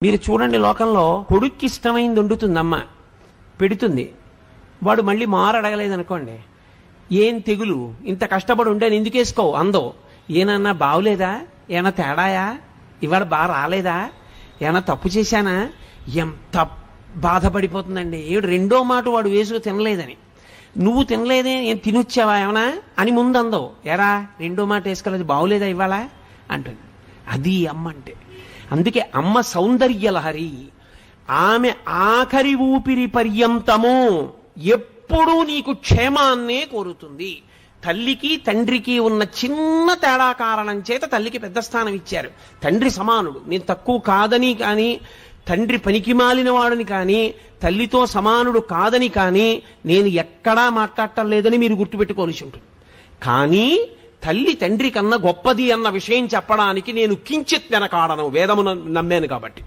మీరు చూడండి, లోకంలో కొడుక్కి ఇష్టమైంది వండుతుంది అమ్మ, పెడుతుంది. వాడు మళ్ళీ మారు అడగలేదనుకోండి, ఏం తెగులు, ఇంత కష్టపడి ఉండేది ఎందుకు వేసుకోవు అందో. ఏనన్నా బాగులేదా, ఏమన్నా తేడాయా, ఇవాళ బాగా రాలేదా, ఏమన్నా తప్పు చేశానా, ఎంత బాధపడిపోతుందండి. ఏడు రెండో మాట వాడు వేసుకు తినలేదని, నువ్వు తినలేదే ఏం తినొచ్చావా ఏమన్నా అని ముందు అందో. ఎరా రెండో మాట వేసుకోలేదు, బాగులేదా ఇవాళ అంటుంది. అది అమ్మ అంటే. అందుకే అమ్మ సౌందర్య లహరి. ఆమె ఆఖరి ఊపిరి పర్యంతము ఎప్పుడూ నీకు క్షేమాన్నే కోరుతుంది. తల్లికి తండ్రికి ఉన్న చిన్న తేడా కారణం చేత తల్లికి పెద్ద స్థానం ఇచ్చారు. తండ్రి సమానుడు, నేను తక్కువ కాదని కానీ, తండ్రి పనికి మాలిన వాడని కానీ, తల్లితో సమానుడు కాదని కానీ నేను ఎక్కడా మాట్లాడటం లేదని మీరు గుర్తుపెట్టుకోవాల్సి ఉంటుంది. కానీ తల్లి తండ్రి కన్నా గొప్పది అన్న విషయం చెప్పడానికి నేను కించిత్ వెనకాడను, వేదమును నమ్మాను కాబట్టి.